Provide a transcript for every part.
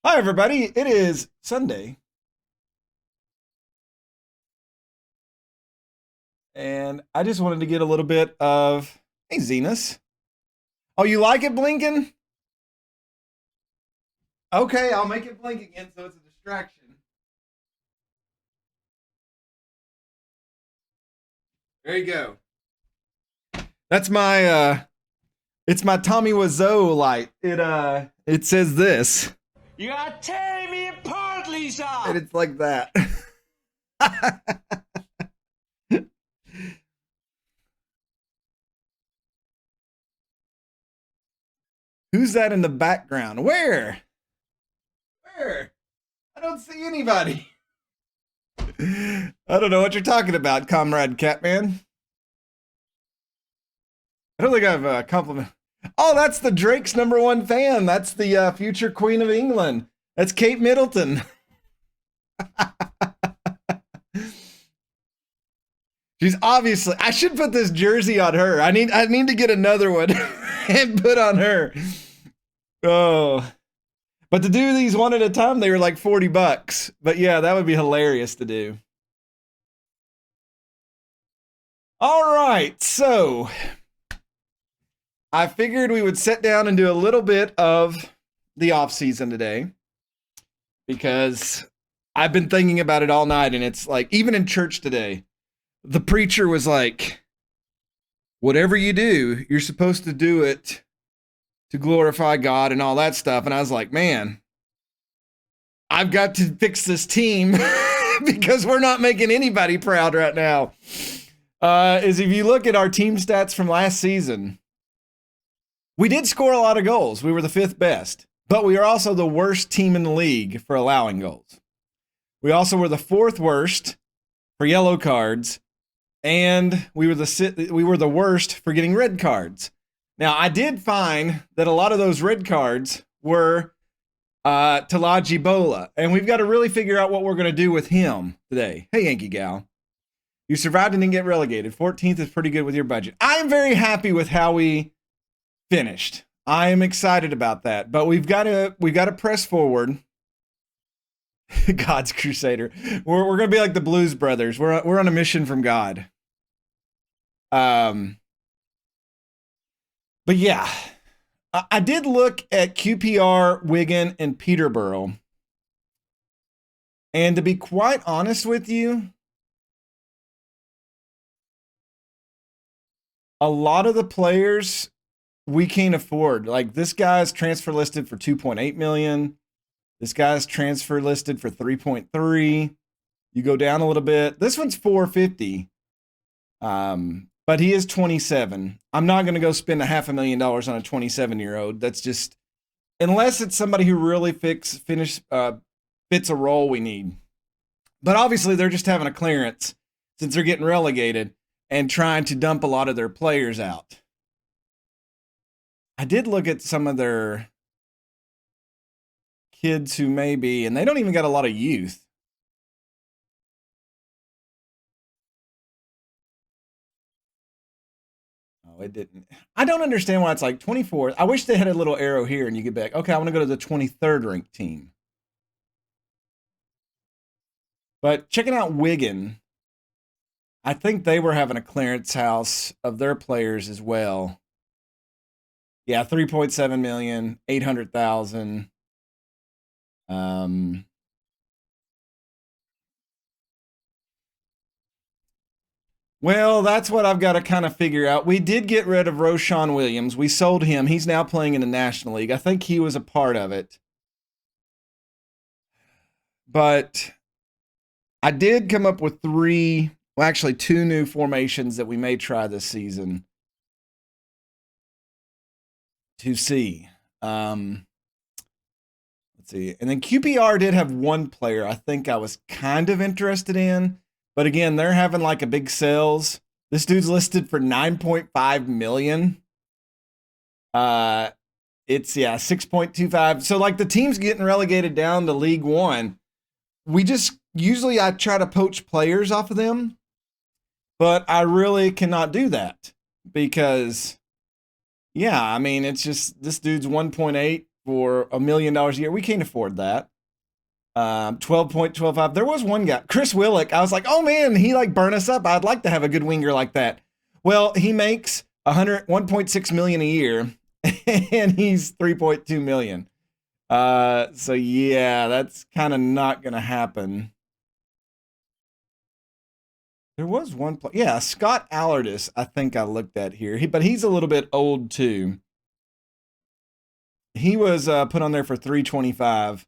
Hi, everybody. It is Sunday, and I just wanted to get a little bit of, hey, Zenas. Oh, you like it blinking? Okay, I'll make it blink again so it's a distraction. There you go. That's it's my Tommy Wiseau light. It says this, You are tearing me apart, Lisa! and it's like that. Who's that in the background? Where? Where? I don't see anybody. I don't know what you're talking about, Comrade Catman. I don't think I've complimented. Oh, that's the Drake's #1 fan. That's the future Queen of England. That's Kate Middleton. She's obviously. I should put this jersey on her. I need to get another one and put on her. Oh, but to do these one at a time, they were like $40. But yeah, that would be hilarious to do. All right, so I figured we would sit down and do a little bit of the off season today because I've been thinking about it all night, and it's like even in church today, the preacher was like, whatever you do, you're supposed to do it to glorify God and all that stuff. And I was like, man, I've got to fix this team because we're not making anybody proud right now. Is if you look at our team stats from last season, we did score a lot of goals. We were the 5th best, but we are also the worst team in the league for allowing goals. We also were the 4th worst for yellow cards, and we were the worst for getting red cards. Now, I did find that a lot of those red cards were Talaji Bola, and we've got to really figure out what we're going to do with him today. Hey, Yankee Gal. You survived and didn't get relegated. 14th is pretty good with your budget. I am very happy with how we finished. I am excited about that, but we've got to press forward. God's Crusader. We're going to be like the Blues Brothers. We're on a mission from God. But yeah, I did look at QPR, Wigan, and Peterborough, and to be quite honest with you, a lot of the players we can't afford. Like this guy's transfer listed for 2.8 million. This guy's transfer listed for 3.3. You go down a little bit. This one's 450. But he is 27. I'm not going to go spend $500,000 on a 27-year-old. That's just, unless it's somebody who really fits a role we need. But obviously they're just having a clearance since they're getting relegated and trying to dump a lot of their players out. I did look at some of their kids who may be, and they don't even got a lot of youth. Oh, it didn't. I don't understand why it's like 24th. I wish they had a little arrow here and you could be like, okay, I want to go to the 23rd ranked team. But checking out Wigan, I think they were having a clearance house of their players as well. Yeah, 3.7 million, 800,000. Well, that's what I've got to kind of figure out. We did get rid of Roshan Williams. We sold him. He's now playing in the National League. I think he was a part of it. But I did come up with two new formations that we may try this season to see. Let's see. And then QPR did have one player I think I was kind of interested in. But again, they're having like a big sales. This dude's listed for 9.5 million. It's 6.25. So like the team's getting relegated down to League One. I try to poach players off of them, but I really cannot do that because, yeah, I mean, it's just this dude's 1.8 for $1 million a year. We can't afford that. 12.25. There was one guy, Chris Willick. I was like, oh man, he like burn us up. I'd like to have a good winger like that. Well, he makes 1.6 million a year and he's 3.2 million. So yeah, that's kind of not going to happen. There was one yeah, Scott Allardyce, I think I looked at here. But he's a little bit old too. He was put on there for 325.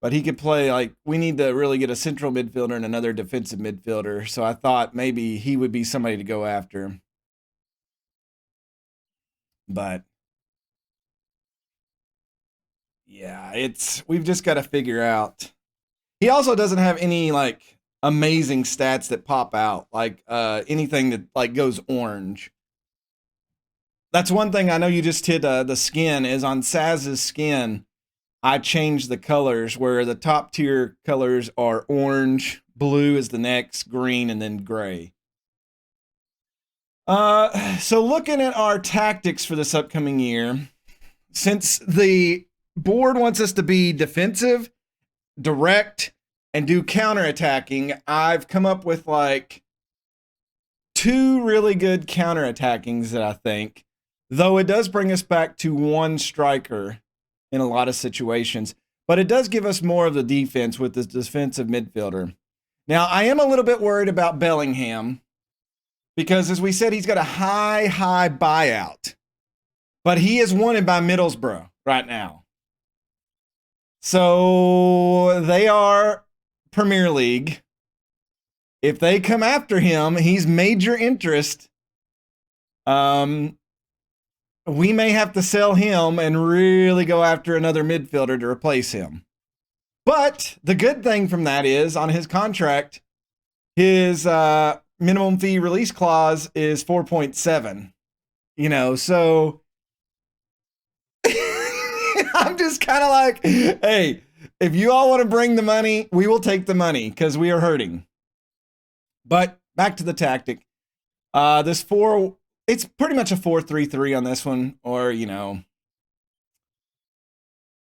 But he could play, like, we need to really get a central midfielder and another defensive midfielder. So I thought maybe he would be somebody to go after. But yeah, we've just got to figure out. He also doesn't have any like amazing stats that pop out, like anything that like goes orange. That's one thing I know you just hit the skin is on Saz's skin. I changed the colors where the top tier colors are orange, blue is the next, green, and then gray. So looking at our tactics for this upcoming year, since the board wants us to be defensive, direct, and do counterattacking, I've come up with like 2 really good counterattackings that I think, though it does bring us back to 1 striker in a lot of situations, but it does give us more of the defense with this defensive midfielder. Now, I am a little bit worried about Bellingham because, as we said, he's got a high buyout, but he is wanted by Middlesbrough right now. So they are Premier League. If they come after him, he's major interest. We may have to sell him and really go after another midfielder to replace him. But the good thing from that is on his contract, his minimum fee release clause is 4.7. You know, so I'm just kind of like, hey, if you all want to bring the money, we will take the money because we are hurting. But back to the tactic. It's pretty much a 4-3-3 on this one, or, you know,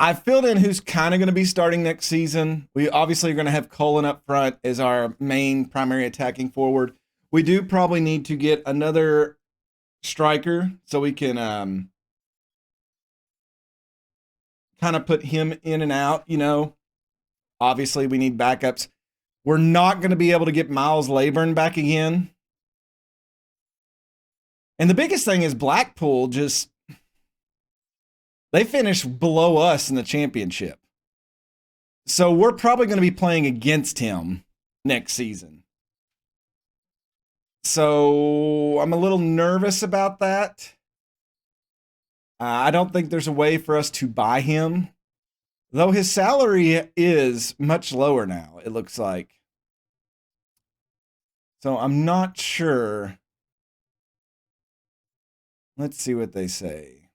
I filled in who's kind of going to be starting next season. We obviously are going to have Cullen up front as our main primary attacking forward. We do probably need to get another striker so we can kind of put him in and out, you know. Obviously, we need backups. We're not going to be able to get Miles Laburn back again. And the biggest thing is Blackpool they finished below us in the championship. So we're probably going to be playing against him next season. So I'm a little nervous about that. I don't think there's a way for us to buy him, though his salary is much lower now, it looks like. So I'm not sure. Let's see what they say.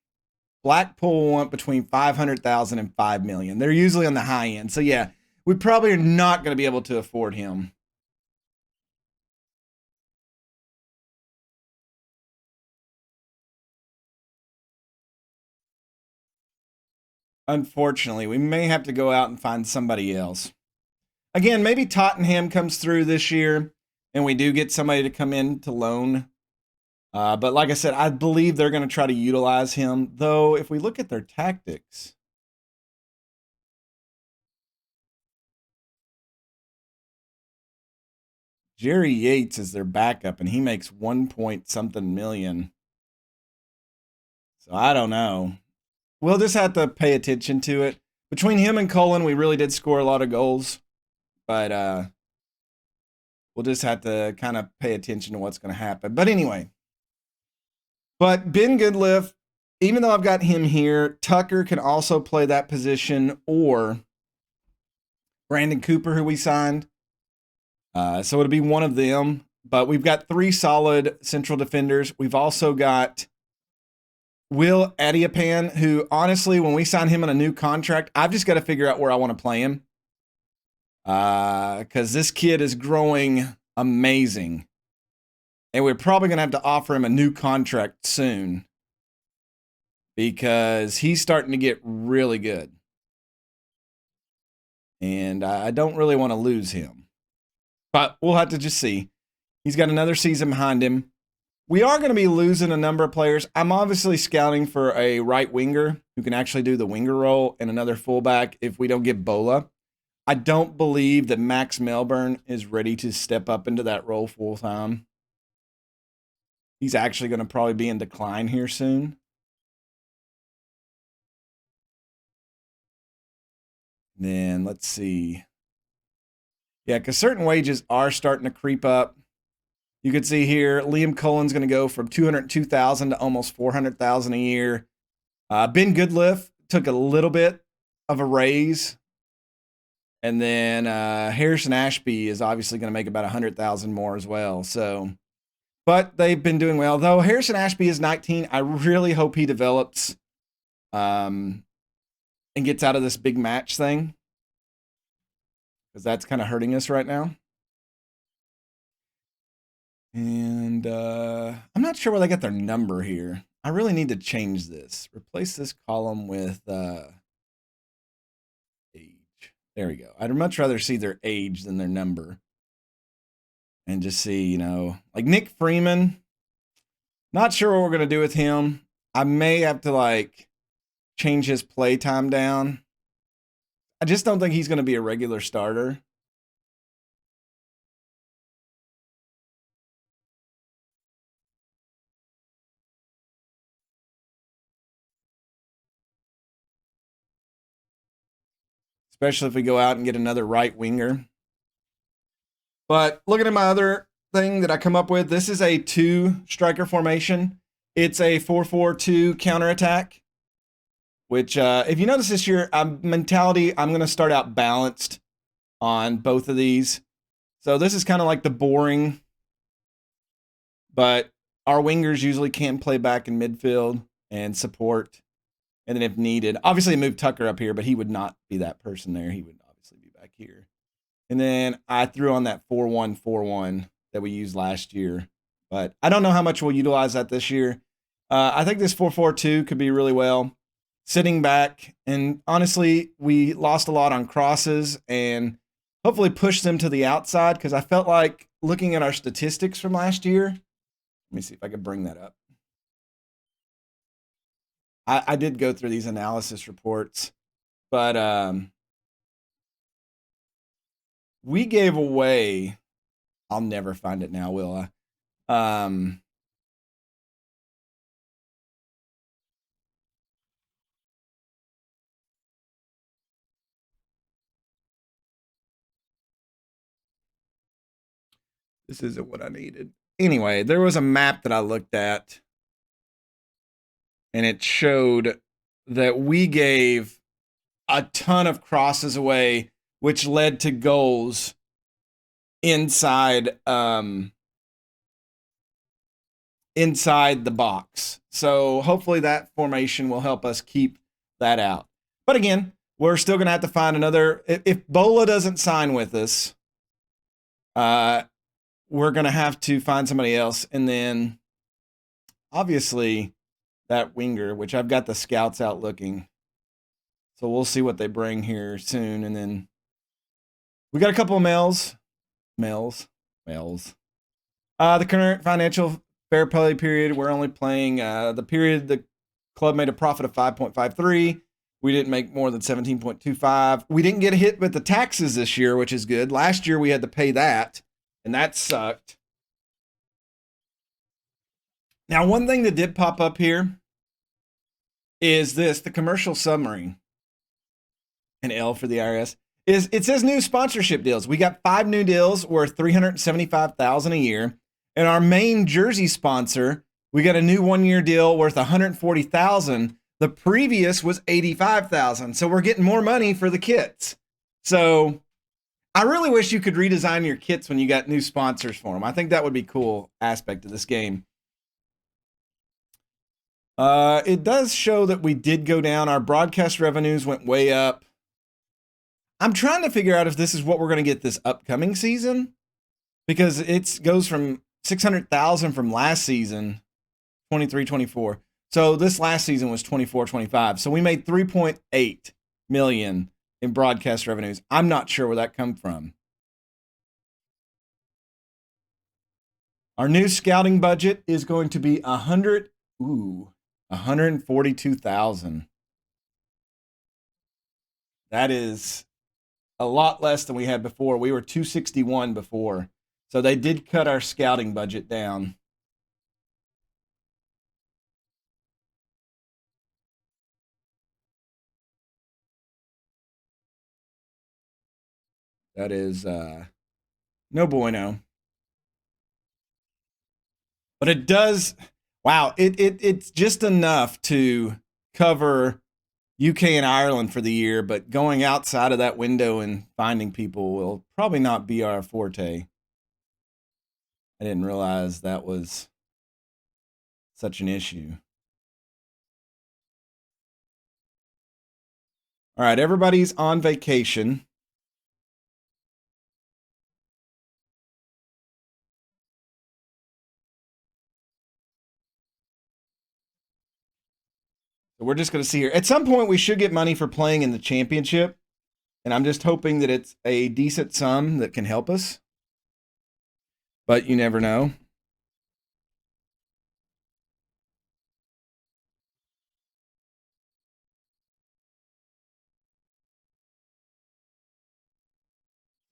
Blackpool want between 500,000 and 5 million. They're usually on the high end. So yeah, we probably are not going to be able to afford him. Unfortunately, we may have to go out and find somebody else. Again, maybe Tottenham comes through this year and we do get somebody to come in to loan. But like I said, I believe they're going to try to utilize him. Though, if we look at their tactics, Jerry Yates is their backup, and he makes 1-point-something million. So I don't know. We'll just have to pay attention to it. Between him and Cullen, we really did score a lot of goals. But we'll just have to kind of pay attention to what's going to happen. But anyway. But Ben Goodliff, even though I've got him here, Tucker can also play that position, or Brandon Cooper, who we signed. So it'll be one of them. But we've got 3 solid central defenders. We've also got Will Adiopan, who honestly, when we sign him on a new contract, I've just got to figure out where I want to play him. Because this kid is growing amazing. And we're probably going to have to offer him a new contract soon. because he's starting to get really good. And I don't really want to lose him. But we'll have to just see. He's got another season behind him. We are going to be losing a number of players. I'm obviously scouting for a right winger who can actually do the winger role and another fullback if we don't get Bola. I don't believe that Max Melbourne is ready to step up into that role full time. He's actually going to probably be in decline here soon. Then let's see. Yeah, because certain wages are starting to creep up. You could see here, Liam Cullen's going to go from $202,000 to almost $400,000 a year. Ben Goodliff took a little bit of a raise. And then Harrison Ashby is obviously going to make about $100,000 more as well. So, but they've been doing well. Though Harrison Ashby is 19, I really hope he develops and gets out of this big match thing, because that's kind of hurting us right now. And I'm not sure where they got their number here. I really need to change this. Replace this column with age. There we go. I'd much rather see their age than their number. And just see, like Nick Freeman. Not sure what we're going to do with him. I may have to, change his play time down. I just don't think he's going to be a regular starter. Especially if we go out and get another right winger. But looking at my other thing that I come up with, this is a 2-striker formation. It's a 4-4-2 counterattack, which if you notice this year, mentality, I'm going to start out balanced on both of these. So this is kind of like the boring, but our wingers usually can play back in midfield and support. And then if needed, obviously move Tucker up here, but he would not be that person there. He would obviously be back here. And then I threw on that 4-1-4-1 that we used last year, but I don't know how much we'll utilize that this year. I think this 4-4-2 could be really well. Sitting back, and honestly, we lost a lot on crosses and hopefully push them to the outside, because I felt like looking at our statistics from last year. Let me see if I could bring that up. I did go through these analysis reports, but we gave away, I'll never find it now, will I? This isn't what I needed. Anyway, there was a map that I looked at, and it showed that we gave a ton of crosses away, which led to goals inside inside the box. So hopefully that formation will help us keep that out. But again, we're still going to have to find another. If Bola doesn't sign with us, we're going to have to find somebody else. And then obviously that winger, which I've got the scouts out looking. So we'll see what they bring here soon. And then we got a couple of males. The current financial fair play period, we're only playing the period the club made a profit of 5.53. We didn't make more than 17.25. We didn't get hit with the taxes this year, which is good. Last year we had to pay that, and that sucked. Now, one thing that did pop up here is this, the commercial summary, an L for the IRS, is it says new sponsorship deals. We got 5 new deals worth $375,000 a year. And our main jersey sponsor, we got a new 1-year deal worth $140,000. The previous was $85,000. So we're getting more money for the kits. So I really wish you could redesign your kits when you got new sponsors for them. I think that would be a cool aspect of this game. It does show that we did go down. Our broadcast revenues went way up. I'm trying to figure out if this is what we're going to get this upcoming season, because it goes from 600,000 from last season, 23-24, So this last season was 24-25. So we made 3.8 million in broadcast revenues. I'm not sure where that come from. Our new scouting budget is going to be 142,000. That is a lot less than we had before. We were 261 before. So they did cut our scouting budget down. That is no bueno. But it does, wow, it's just enough to cover UK and Ireland for the year, but going outside of that window and finding people will probably not be our forte. I didn't realize that was such an issue. All right, everybody's on vacation. So we're just going to see here. At some point, we should get money for playing in the championship. And I'm just hoping that it's a decent sum that can help us. But you never know.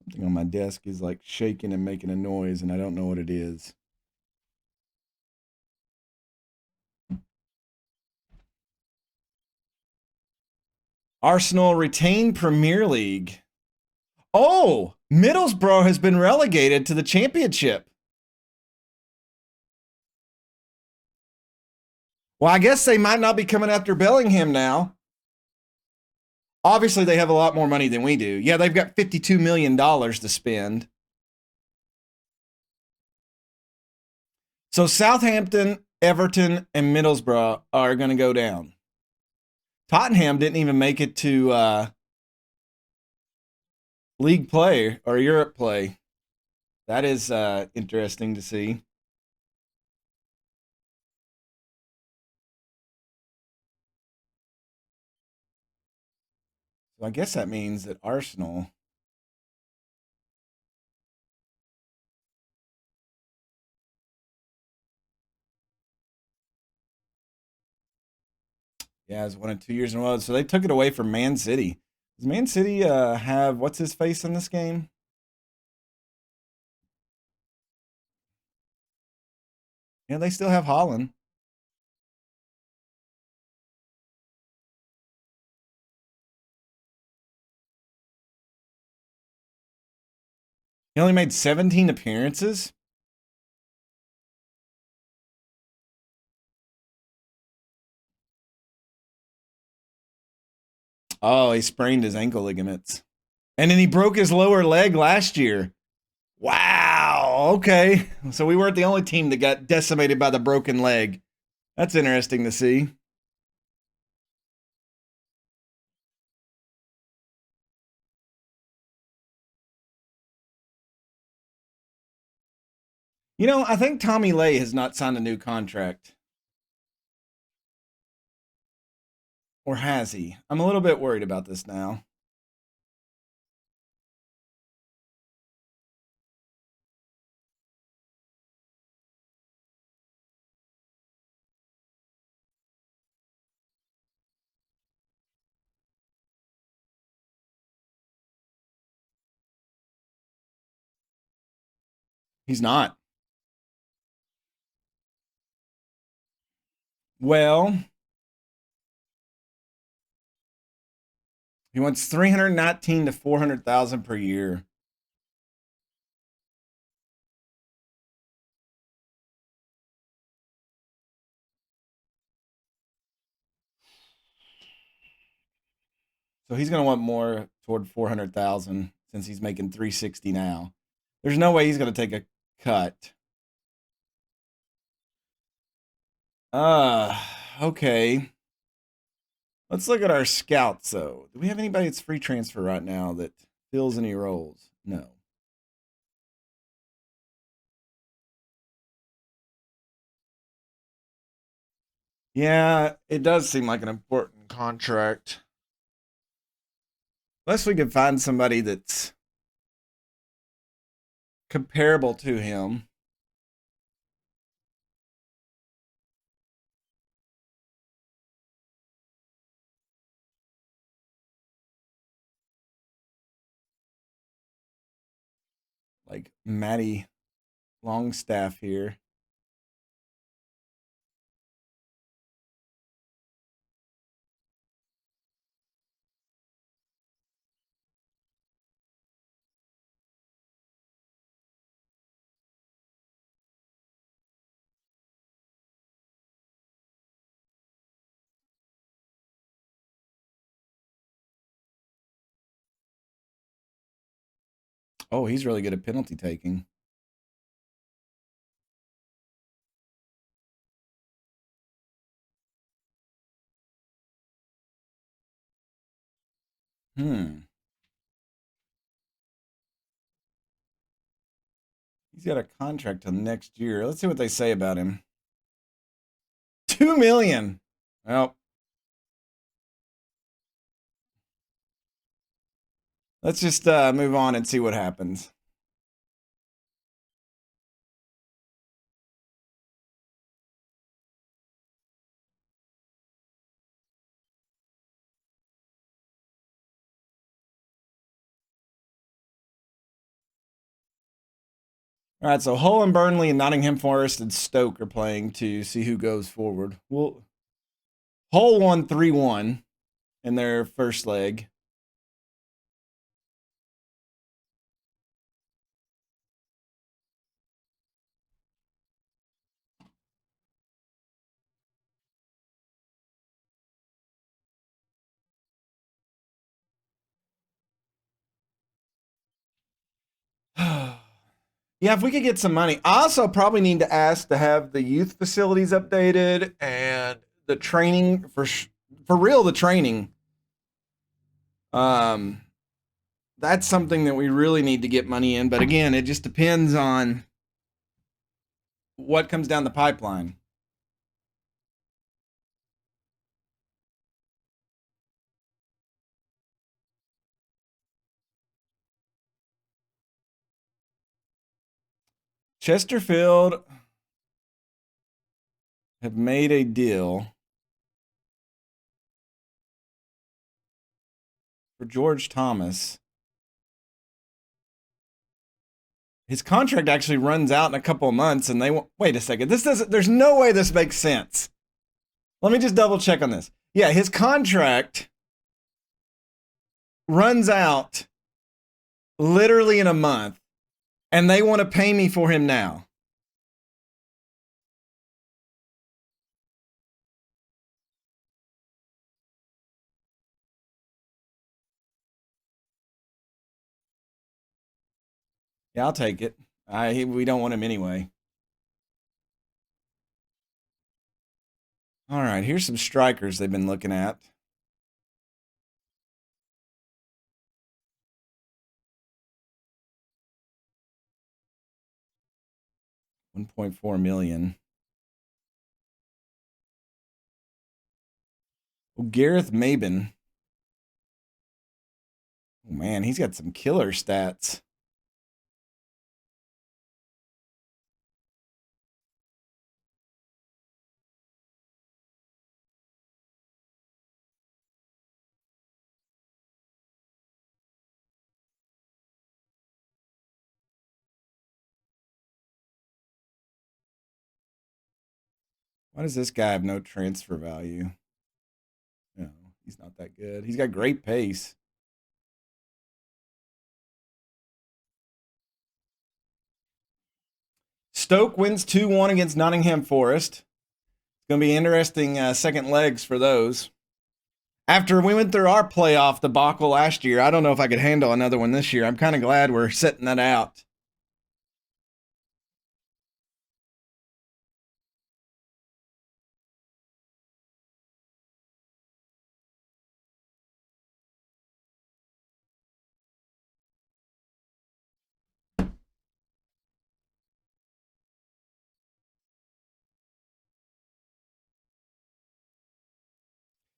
Something on my desk is like shaking and making a noise, and I don't know what it is. Arsenal retain Premier League. Oh, Middlesbrough has been relegated to the championship. Well, I guess they might not be coming after Bellingham now. Obviously, they have a lot more money than we do. Yeah, they've got $52 million to spend. So Southampton, Everton, and Middlesbrough are going to go down. Tottenham didn't even make it to league play or Europe play. That is interesting to see. So I guess that means that Arsenal. Yeah, it's won it 2 years in a row. So they took it away from Man City. Does Man City have what's his face in this game? Yeah, they still have Holland. He only made 17 appearances. Oh, he sprained his ankle ligaments. And then he broke his lower leg last year. Wow. Okay. So we weren't the only team that got decimated by the broken leg. That's interesting to see. You know, I think Tommy Lay has not signed a new contract. Or has he? I'm a little bit worried about this now. He's not. Well, he wants 319 to 400,000 per year. So he's going to want more toward 400,000 since he's making 360 now. There's no way he's going to take a cut. Uh, okay. Let's look at our scouts though. Do we have anybody that's free transfer right now that fills any roles? No. Yeah, it does seem like an important contract. Unless we could find somebody that's comparable to him. Like Matty Longstaff here. Oh, he's really good at penalty taking. Hmm. He's got a contract till next year. Let's see what they say about him. 2 million. Well, let's just move on and see what happens. All right, so Hull and Burnley and Nottingham Forest and Stoke are playing to see who goes forward. Well, Hull won 3-1 in their first leg. Yeah, if we could get some money. I also probably need to ask to have the youth facilities updated and the training for real, the training. Um that's something that we really need to get money in, but again, it just depends on what comes down the pipeline. Chesterfield have made a deal for George Thomas. His contract actually runs out in a couple of months, and they won't. Wait a second. This doesn't. There's no way this makes sense. Let me just double check on this. Yeah, his contract runs out literally in a month, and they want to pay me for him now. Yeah, I'll take it. We don't want him anyway. All right, here's some strikers they've been looking at. $1.4 million. Well, Gareth Mabin. Oh man, he's got some killer stats. Why does this guy have no transfer value? No, he's not that good. He's got great pace. Stoke wins 2-1 against Nottingham Forest. It's going to be interesting second legs for those. After we went through our playoff debacle last year, I don't know if I could handle another one this year. I'm kind of glad we're setting that out.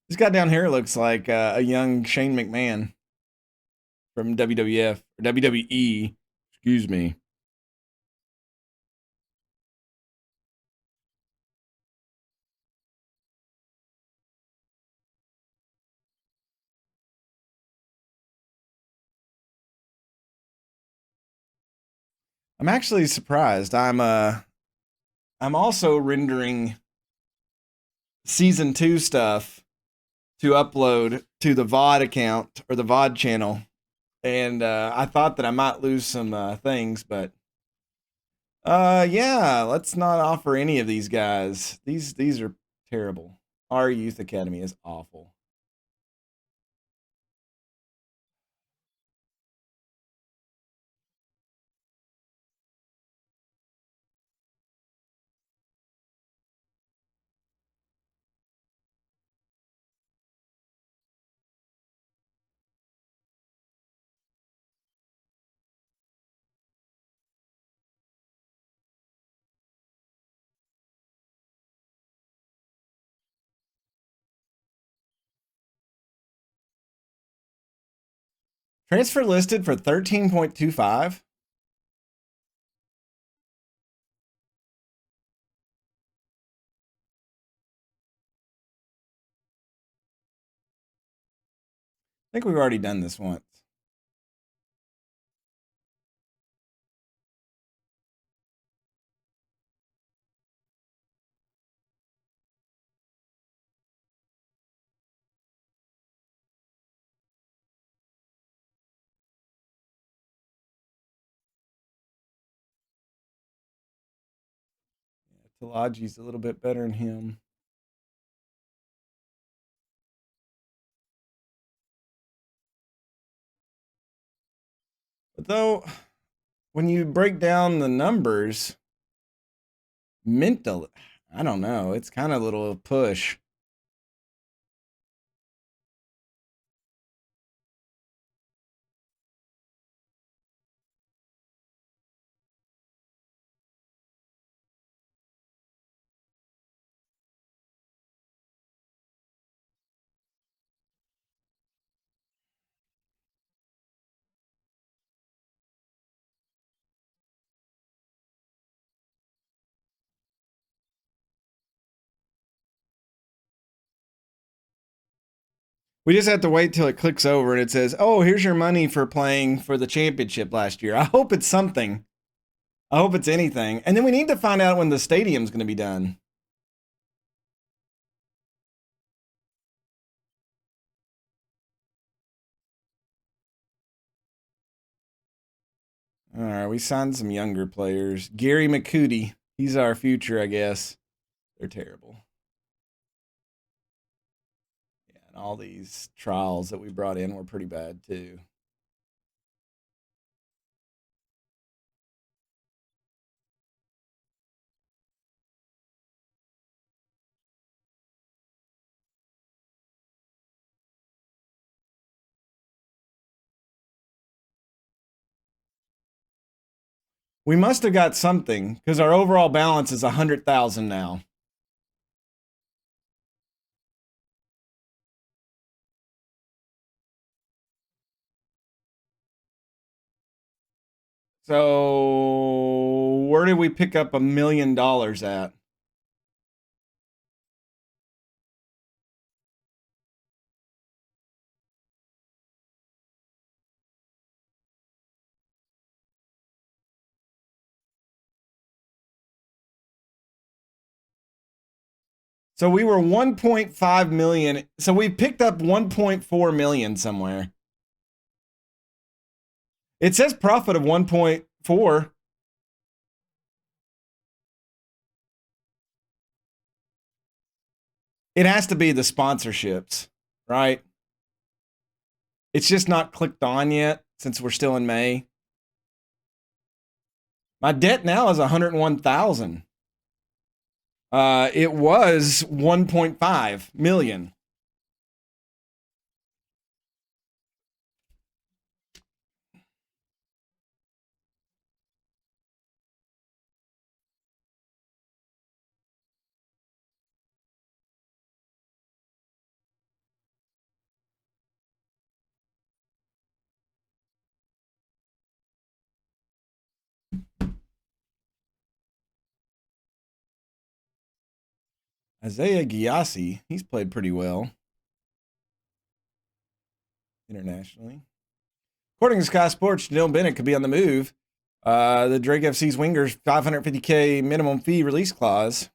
This guy down here looks like a young Shane McMahon from WWF or WWE. Excuse me. I'm actually surprised. I'm also rendering season 2 stuff to upload to the VOD account or the VOD channel. And I thought that I might lose some things, but yeah, let's not offer any of these guys. These are terrible. Our youth academy is awful. Transfer listed for 13.25. I think we've already done this once. Talaji's a little bit better than him. But though, when you break down the numbers, mental, I don't know. It's kind of a little push. We just have to wait till it clicks over and it says, "Oh, here's your money for playing for the championship last year." I hope it's something. I hope it's anything. And then we need to find out when the stadium's going to be done. All right, we signed some younger players. Gary McCooty, he's our future, I guess. They're terrible. Yeah, and all these trials that we brought in were pretty bad too. We must have got something because our overall balance is 100,000 now. So where did we pick up $1 million at? So we were 1.5 million. So we picked up 1.4 million somewhere. It says profit of 1.4. It has to be the sponsorships, right? It's just not clicked on yet since we're still in May. My debt now is 101,000. It was 1.5 million. Isaiah Gyasi, he's played pretty well internationally. According to Sky Sports, Janelle Bennett could be on the move. The Drake FC's wingers $550K minimum fee release clause.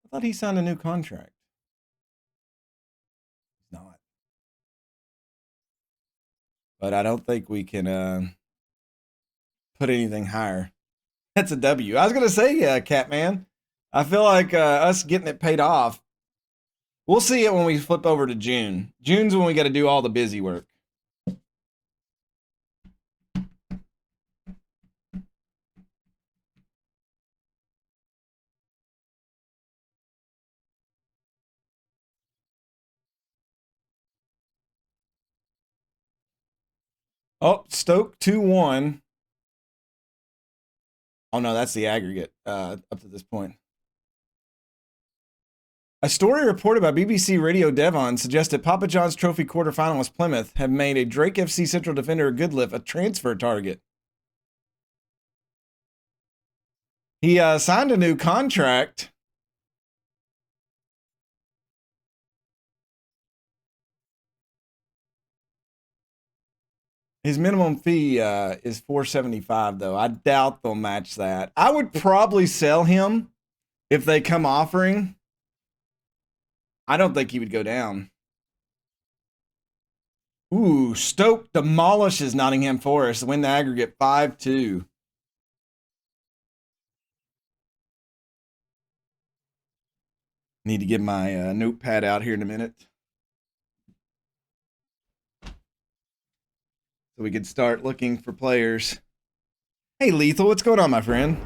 I thought he signed a new contract. He's not. But I don't think we can put anything higher. That's a W. I was going to say, Catman, I feel like us getting it paid off. We'll see it when we flip over to June. June's when we got to do all the busy work. Oh, Stoke 2-1. Oh, no, that's the aggregate up to this point. A story reported by BBC Radio Devon suggested Papa John's Trophy quarterfinalist Plymouth have made a Drake FC central defender Goodliff a transfer target. He signed a new contract. His minimum fee is $475, though. I doubt they'll match that. I would probably sell him if they come offering. I don't think he would go down. Ooh, Stoke demolishes Nottingham Forest. Win the aggregate 5-2. Need to get my notepad out here in a minute, so we could start looking for players. Hey, Lethal, what's going on, my friend?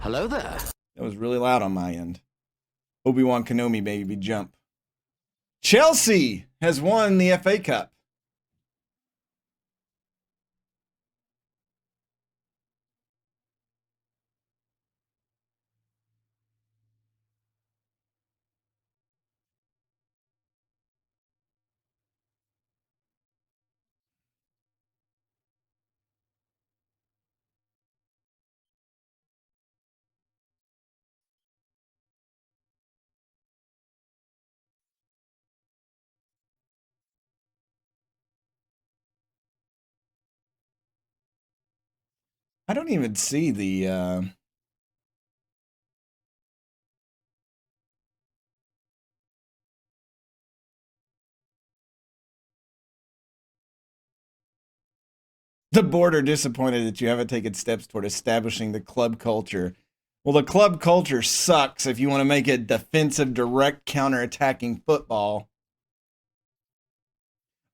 Hello there. That was really loud on my end. Obi-Wan Kenobi baby jump. Chelsea has won the FA Cup. I don't even see the board are disappointed that you haven't taken steps toward establishing the club culture. Well, the club culture sucks if you want to make it defensive, direct, counter-attacking football.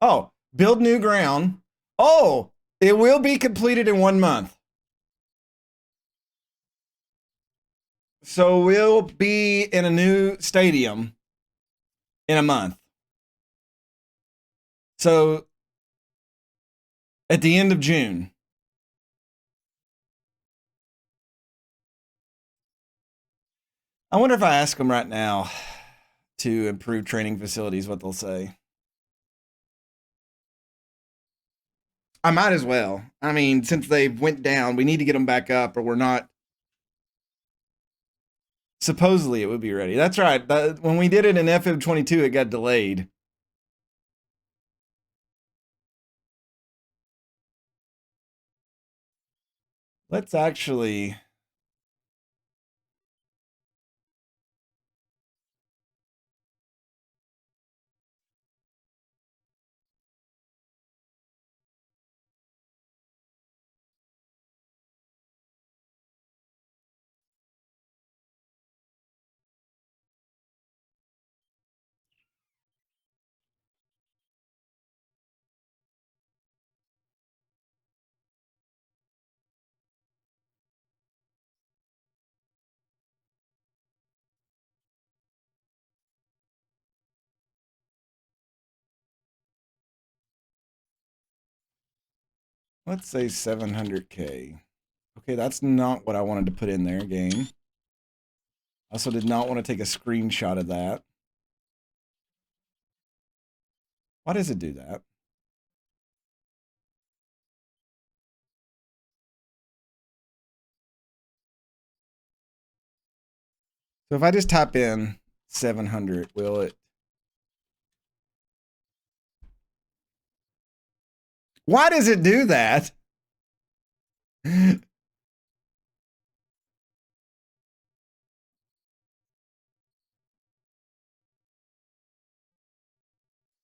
Oh, build new ground. Oh, it will be completed in 1 month. So we'll be in a new stadium in a month. So at the end of June. I wonder if I ask them right now to improve training facilities, what they'll say. I might as well. I mean, since they went down, we need to get them back up or we're not. Supposedly it would be ready. That's right. When we did it in FM22, it got delayed. Let's actually. Let's say 700K. Okay, that's not what I wanted to put in there, game. I also did not want to take a screenshot of that. Why does it do that? So if I just type in 700. Will it? Why does it do that? All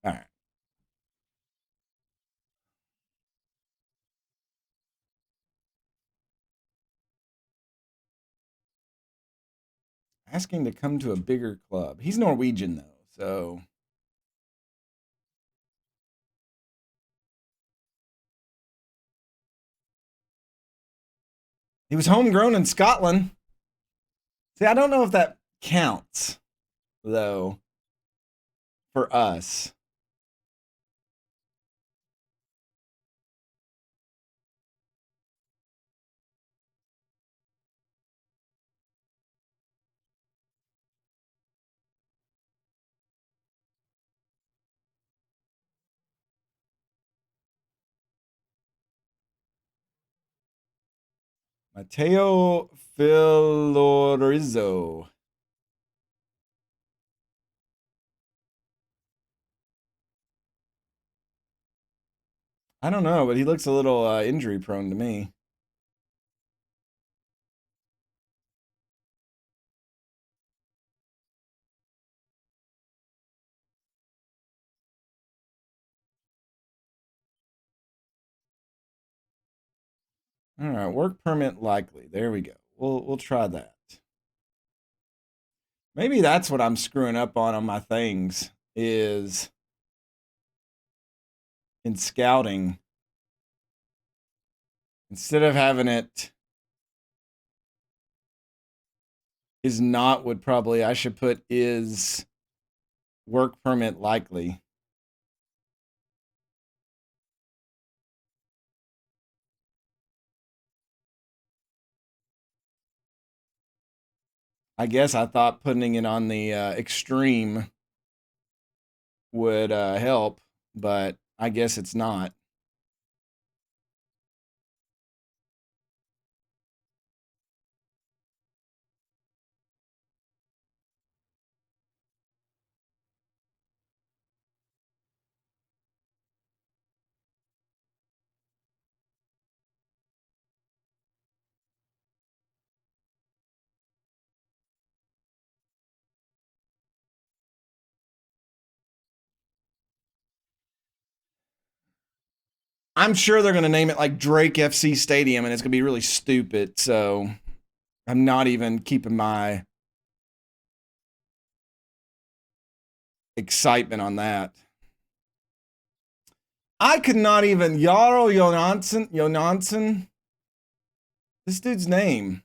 right. Asking to come to a bigger club. He's Norwegian, though, so. He was homegrown in Scotland. See, I don't know if that counts, though, for us. Matteo Filorizzo. I don't know, but he looks a little injury prone to me. All right, work permit likely. There we go. We'll try that. Maybe that's what I'm screwing up on my things is in scouting. Instead of having it is not would probably I should put is work permit likely. I guess I thought putting it on the extreme would help, but I guess it's not. I'm sure they're going to name it like Drake FC Stadium and it's going to be really stupid. So I'm not even keeping my excitement on that. I could not even Jarl Jonansson. This dude's name.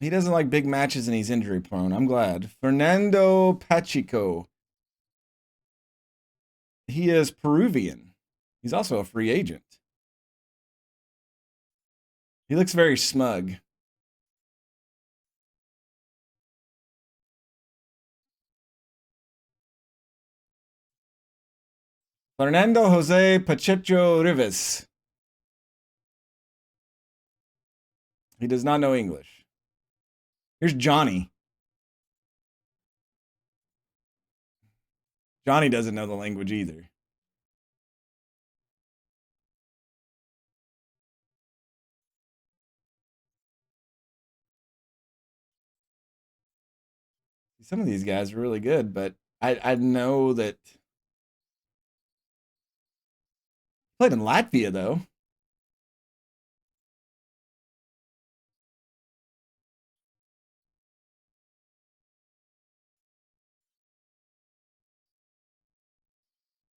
He doesn't like big matches and he's injury prone. I'm glad. Fernando Pacheco. He is Peruvian. He's also a free agent. He looks very smug. Fernando Jose Pacheco Rivas. He does not know English. Here's Johnny. Johnny doesn't know the language either. Some of these guys are really good, but I know that played in Latvia though.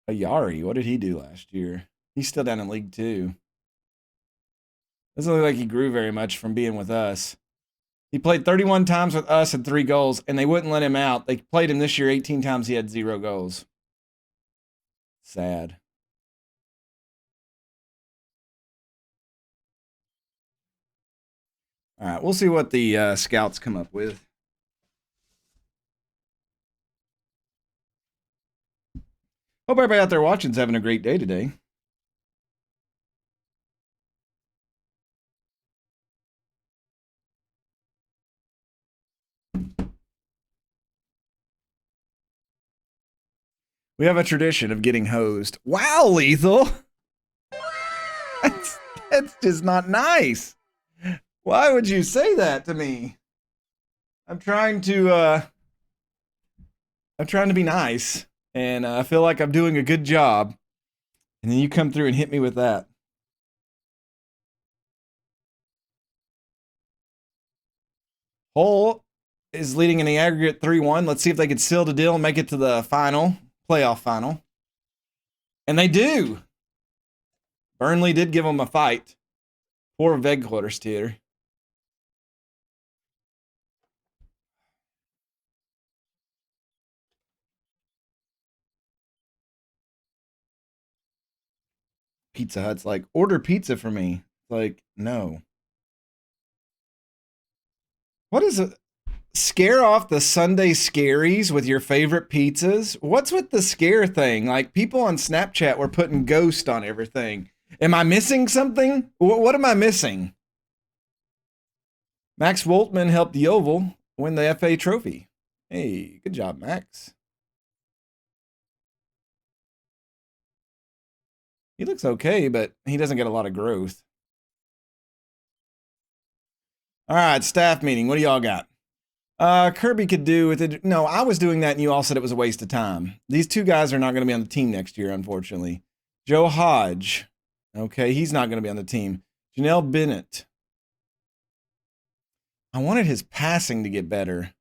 Ayari, what did he do last year? He's still down in League Two. Doesn't look like he grew very much from being with us. He played 31 times with us and 3 goals, and they wouldn't let him out. They played him this year 18 times. He had 0 goals. Sad. All right, we'll see what the scouts come up with. Hope everybody out there watching is having a great day today. We have a tradition of getting hosed. Wow, Lethal. That's, that's just not nice. Why would you say that to me? I'm trying to be nice, and I feel like I'm doing a good job, and then you come through and hit me with that. Hull is leading in the aggregate 3-1. Let's see if they can seal the deal and make it to the playoff final. And they do. Burnley did give them a fight. Poor Vegkorterstier. Pizza Hut's like, order pizza for me. Like, no. What is it? Scare off the Sunday scaries with your favorite pizzas? What's with the scare thing? Like, people on Snapchat were putting ghost on everything. Am I missing something? What am I missing? Max Woltman helped the Oval win the FA trophy. Hey, good job, Max. He looks okay, but he doesn't get a lot of growth. All right, staff meeting. What do y'all got? Kirby could do with it. No, I was doing that and you all said it was a waste of time. These two guys are not going to be on the team next year, unfortunately. Joe Hodge. Okay, he's not going to be on the team. Janelle Bennett. I wanted his passing to get better.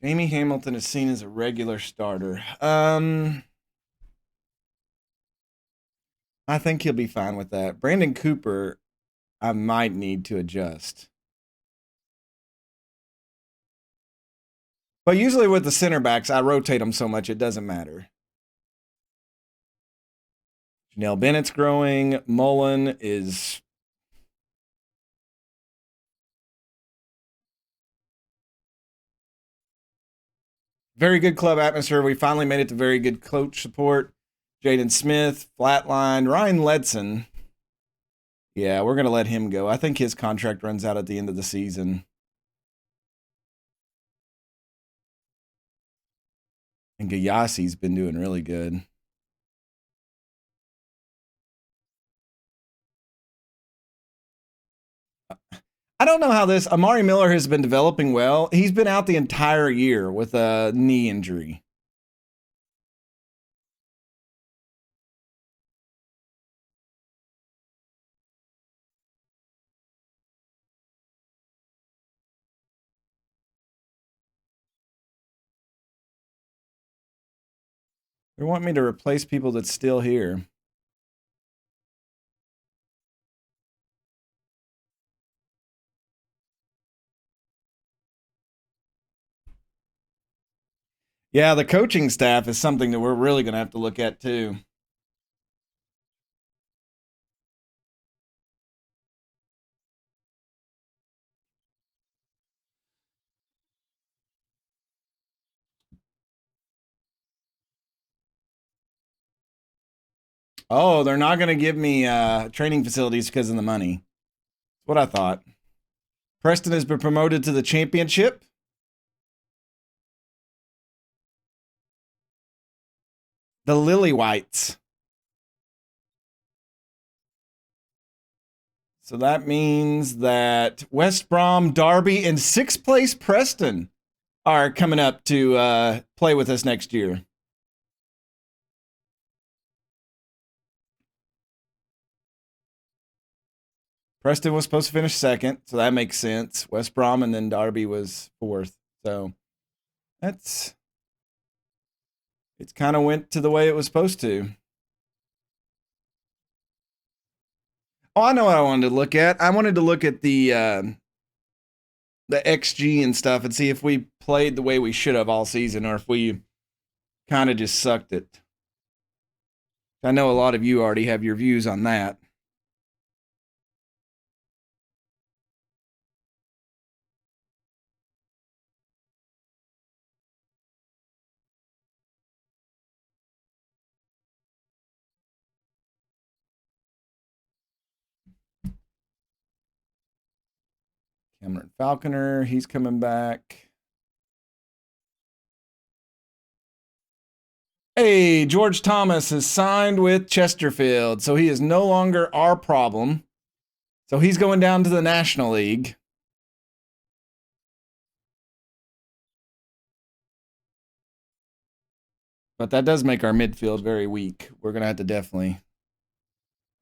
Jamie Hamilton is seen as a regular starter. I think he'll be fine with that. Brandon Cooper, I might need to adjust. But usually with the center backs, I rotate them so much it doesn't matter. Janelle Bennett's growing. Mullen is very good club atmosphere. We finally made it to very good coach support. Jaden Smith, flatline. Ryan Ledson. Yeah, we're going to let him go. I think his contract runs out at the end of the season. And Gayasi's been doing really good. I don't know how this. Amari Miller has been developing well. He's been out the entire year with a knee injury. They want me to replace people that's still here. Yeah, the coaching staff is something that we're really going to have to look at too. Oh, they're not going to give me training facilities because of the money. That's what I thought. Preston has been promoted to the championship. The Lily Whites. So that means that West Brom, Derby, and sixth place Preston are coming up to play with us next year. Preston was supposed to finish second, so that makes sense. West Brom and then Derby was fourth. So it's kind of went to the way it was supposed to. Oh, I know what I wanted to look at. I wanted to look at the XG and stuff and see if we played the way we should have all season or if we kind of just sucked it. I know a lot of you already have your views on that. Cameron Falconer, he's coming back. Hey, George Thomas has signed with Chesterfield, so he is no longer our problem. So he's going down to the National League. But that does make our midfield very weak. We're going to have to definitely...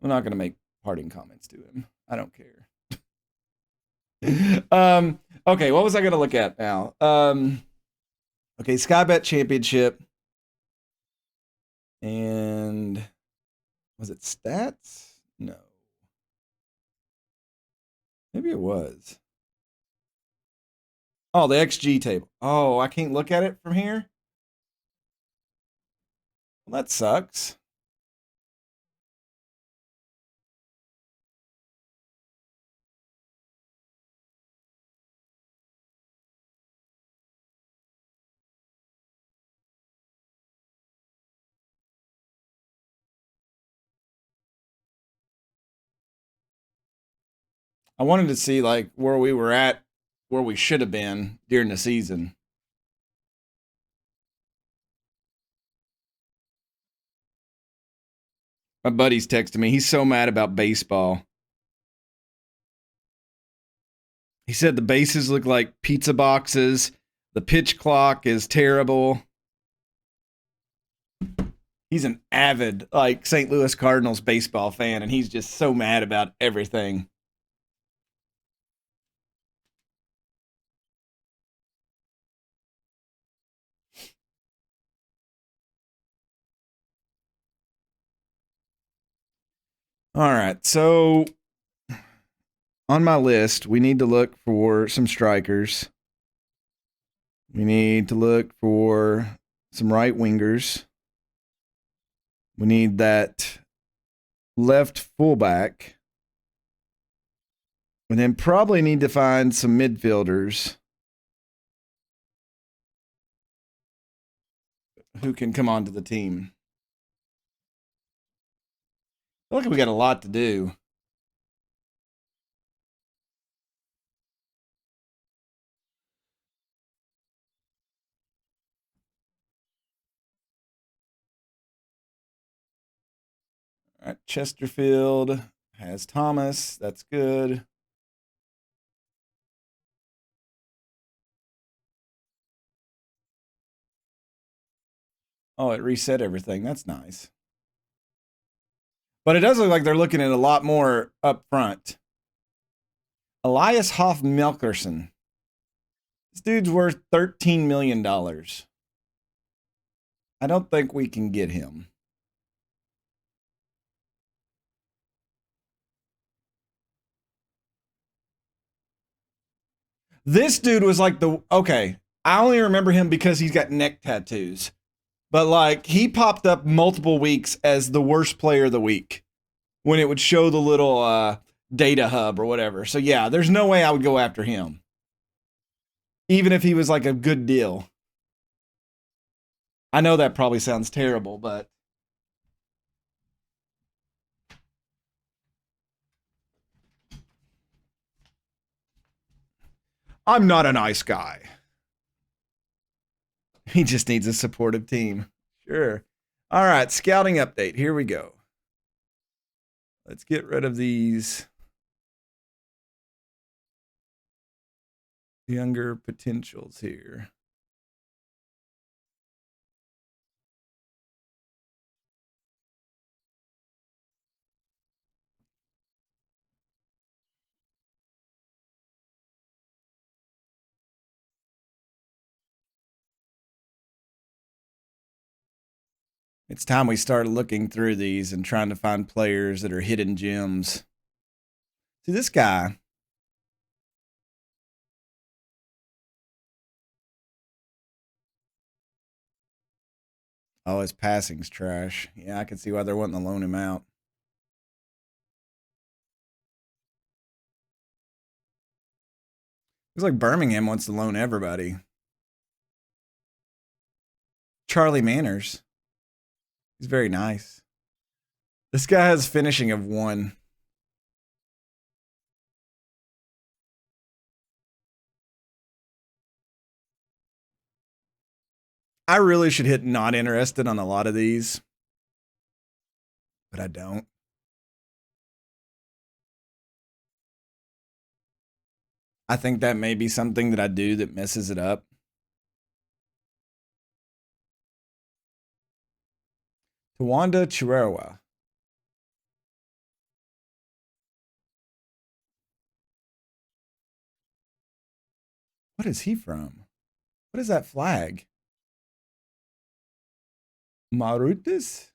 I'm not going to make parting comments to him. I don't care. Okay, what was I going to look at now? Okay, Sky Bet Championship. And was it stats? No. Maybe it was. Oh, the XG table. Oh, I can't look at it from here? Well, that sucks. I wanted to see like where we were at, where we should have been during the season. My buddy's texting me. He's so mad about baseball. He said the bases look like pizza boxes. The pitch clock is terrible. He's an avid like St. Louis Cardinals baseball fan, and he's just so mad about everything. All right, so on my list, we need to look for some strikers. We need to look for some right wingers. We need that left fullback. And then probably need to find some midfielders who can come onto the team. I feel like we got a lot to do. All right, Chesterfield has Thomas. That's good. Oh, it reset everything. That's nice. But it does look like they're looking at a lot more up front. Elias Hoff-Melkerson. This dude's worth $13 million. I don't think we can get him. This dude was like okay, I only remember him because he's got neck tattoos. But like he popped up multiple weeks as the worst player of the week when it would show the little data hub or whatever. So yeah, there's no way I would go after him. Even if he was like a good deal. I know that probably sounds terrible, but I'm not a nice guy. He just needs a supportive team. Sure. All right, scouting update. Here we go. Let's get rid of these younger potentials here. It's time we start looking through these and trying to find players that are hidden gems. See, this guy. Oh, his passing's trash. Yeah, I can see why they're wanting to loan him out. Looks like Birmingham wants to loan everybody. Charlie Manners. He's very nice. This guy has finishing of 1. I really should hit not interested on a lot of these, but I don't. I think that may be something that I do that messes it up. Tawanda Chihuahua. What is he from? What is that flag? Mauritius?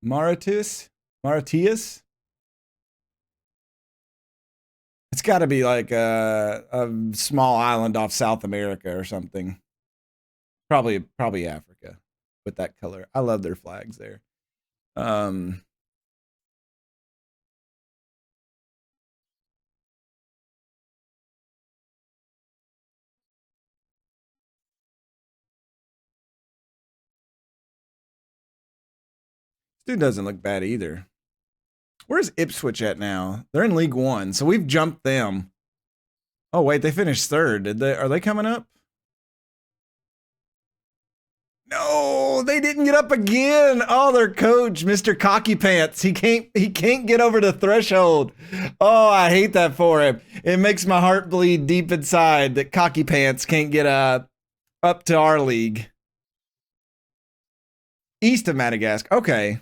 Mauritius? It's got to be like a small island off South America or something. Probably Africa with that color. I love their flags there. This dude doesn't look bad either. Where's Ipswich at now? They're in League One, so we've jumped them. Oh wait, they finished third. Are they coming up? No, they didn't get up again. Oh, their coach, Mr. Cocky Pants, he can't get over the threshold. Oh, I hate that for him. It makes my heart bleed deep inside that Cocky Pants can't get up to our league. East of Madagascar. Okay.